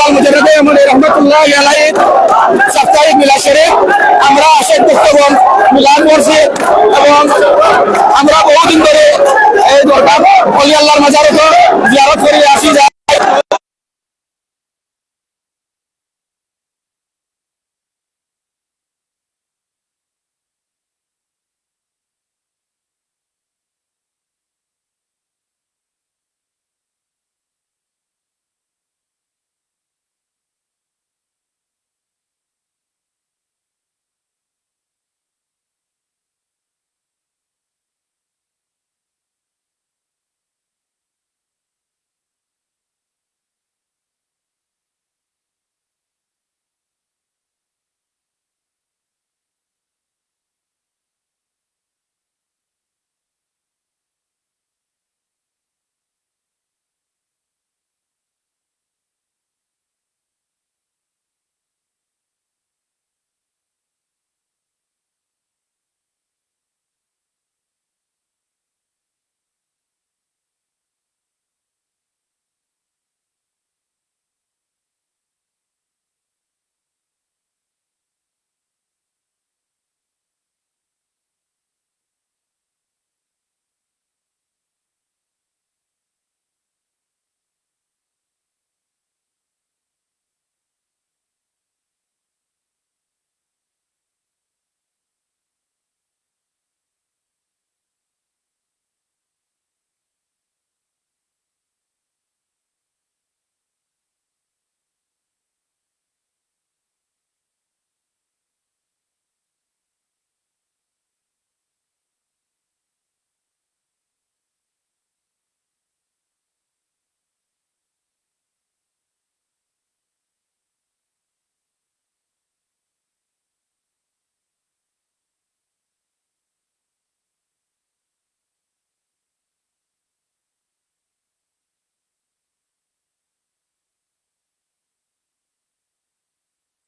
আল্লাহ মুজাররদে আমাদের রহমাতুল্লাহি আলাইহি সাপ্তাহিক মিলাদ শরীফ আমরা আশেক বক্তব্য মিলাদ করছি এবং আমরা বহুদিন ধরে এই দরবার ওলি আল্লাহর মাজারে তো জিয়ারত করে আসি যায়।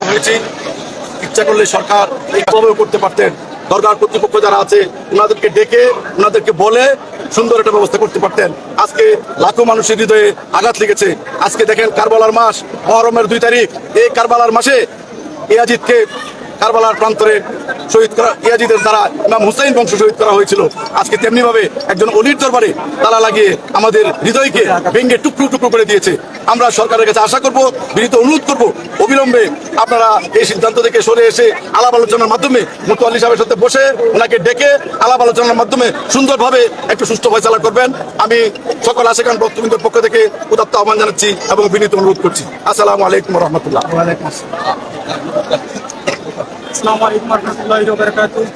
হয়েছে ইচ্ছা করলে সরকার এইভাবে করতে পারতেন। দরগার কর্তৃপক্ষ যারা আছে ওনাদেরকে ডেকে ওনাদেরকে বলে সুন্দর একটা ব্যবস্থা করতে পারতেন। আজকে লাখো মানুষের হৃদয়ে আঘাত লেগেছে। আজকে দেখেন কারবালার মাস, মুহররমের 2 তারিখ, এই কারবালার মাসে ইয়াজিদকে কারবালার প্রান্তরে শহীদ করা, ইয়াজিদের দ্বারা ইমাম হুসাইন বংশ শহীদ করা হয়েছিল। আজকে তেমনি ভাবে একজন অলির দরবারে তালা লাগিয়ে আমাদের হৃদয়কে ভেঙে টুকরো টুকরো করে দিয়েছে। আমরা সরকারের কাছে আশা করব, বিনীত অনুরোধ করব, অবিলম্বে আপনারা এই সিদ্ধান্ত থেকে সরে এসে আলাপ আলোচনার মাধ্যমে মুতওয়াল্লি সাহেবের সাথে বসে ওনাকে ডেকে আলাপ আলোচনার মাধ্যমে সুন্দরভাবে একটু সুষ্ঠু ফয়সালা করবেন। আমি সকল আশেকান ভক্তবৃন্দের পক্ষ থেকে উদাত্ত আহ্বান জানাচ্ছি এবং বিনীত অনুরোধ করছি। আসসালামু আলাইকুম রহমতুল্লাহ। আসসালামু আলাইকুম রহমতুল্লাহি ওয়া বারাকাতুহু।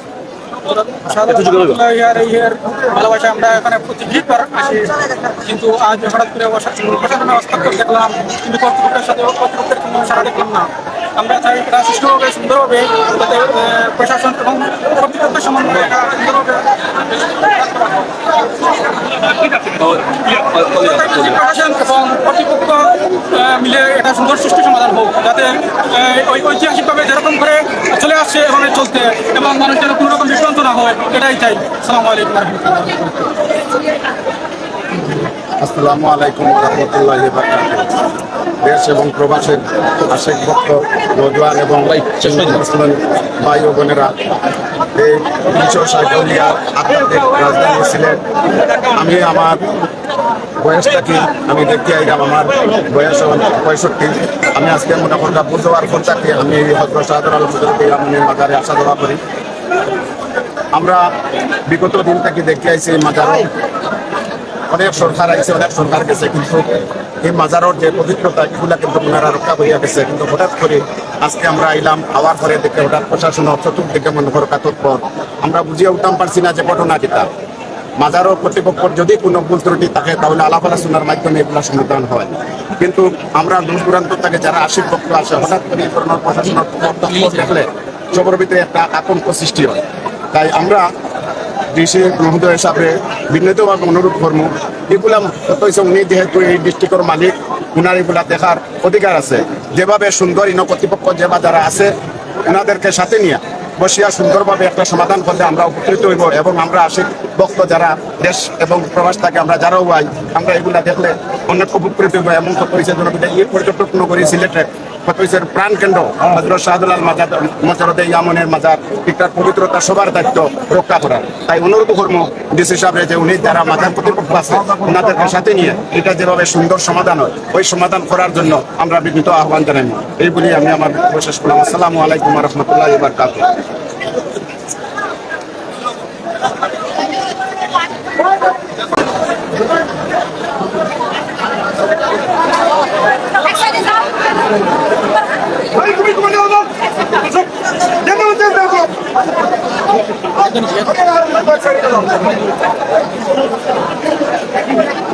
ভালোবাসা আমরা এখানে প্রতিবার আসি, কিন্তু আজ হঠাৎ করে প্রশাসনের হস্তক্ষেপ দেখলাম, কিন্তু কর্তৃপক্ষের সাথে কর্তৃপক্ষের কোনো সাড়া দেখলাম না। আমরা চাই এটা সুষ্ঠুভাবে সুন্দরভাবে যাতে প্রশাসন এবং কর্তৃপক্ষের সমন্বয়ে এটা সুন্দরভাবে প্রশাসন এবং কর্তৃপক্ষ মিলে এটা সুন্দর সুষ্ঠু সমাধান হোক, যাতে ঐতিহাসিকভাবে যেরকম করে চলে আসছে এভাবে চলতে এবং মানুষ যেন কোনো রকম বিভ্রান্ত না হয়, এটাই চাই। আসসালামু আলাইকুম রহমতুল্লাহ। আসসালামু আলাইকুম রহমতুল্লাহি ওয়া বারাকাতুহু। দেশ এবং প্রবাসের আশেক ভক্ত নওজোয়ান এবং মুসলিম ভাই ও বোনেরা, এই 360 আধ্যাত্মিক রাজধানী সিলেট, আমি আমার বয়সটাকে আমি দেখতে আইলাম, আমার বয়স 65। আমি আজকে মোটামুটি বুধবার পর থেকে আমি হজরত শাহজালাল আলম হুজুরের মাজারে আসা যাওয়া করি। আমরা বিগত দিন থেকে দেখতে আইছি মাজারে অনেক সরকার আইছে, অনেক সরকার গেছে, কিন্তু এই মাজারের যে পবিত্রতা এগুলা কিন্তু ওনারা রক্ষা করিয়া গেছে। কিন্তু হঠাৎ করে আজকে আমরা আইলাম, আওয়ার পরে দেখে হঠাৎ প্রশাসন চতুর্দিকে মনে করো কাতরপর। আমরা বুঝিয়ে উঠতাম পারছি না যে ঘটনা কিতা। মাজারও কর্তৃপক্ষের যদি কোনো ভুল ত্রুটি থাকে তাহলে আলাপ আলোচনার মাধ্যমে এগুলো সমাধান হয়, কিন্তু আমরা দূর দূরান্ত থেকে যারা আশীর পক্ষ আসে হঠাৎ করে এই ধরনের প্রশাসনের দেখলে সবার ভিতরে একটা আতঙ্ক সৃষ্টি হয়। তাই আমরা ডিসি মহোদয় হিসাবে বিনীতভাবে অনুরোধ করবো, এগুলা উনি যেহেতু এই ডিস্ট্রিক্টের মালিক, উনার এগুলা দেখার অধিকার আছে। যেভাবে সুন্দর ইন কর্তৃপক্ষ যেভাবে যারা আছে ওনাদেরকে সাথে নিয়ে বসিয়া সুন্দরভাবে একটা সমাধান করলে আমরা উপকৃত হইব এবং আমরা আশিক ভক্ত যারা দেশ এবং প্রবাস থাকে আমরা যারাও পাই আমরা এগুলা দেখলে অনেক উপকৃত হইব। এমন তো পরিচয় জনক এই পর্যটক নগরী সিলেটের কতইসের প্রাণ কেন্দ্র হযরত শাহজালাল মাজারতে ইয়ামনের মাজার এটার পবিত্রতা সবার দায়িত্ব রক্ষা করা। তাই অনুরোধ করবো ডিসি সাহেব যে উনি যারা মাজার কর্তৃপক্ষ আছে ওনাদেরকে সাথে নিয়ে এটা যেভাবে সুন্দর সমাধান হয় ওই সমাধান করার জন্য আমরা বিনীত আহ্বান জানাই। এই বলি আমি আমার শেষ করলাম। আসসালামু আলাইকুম ওয়া রাহমাতুল্লাহি ওয়া বারাকাতুহু। Hey,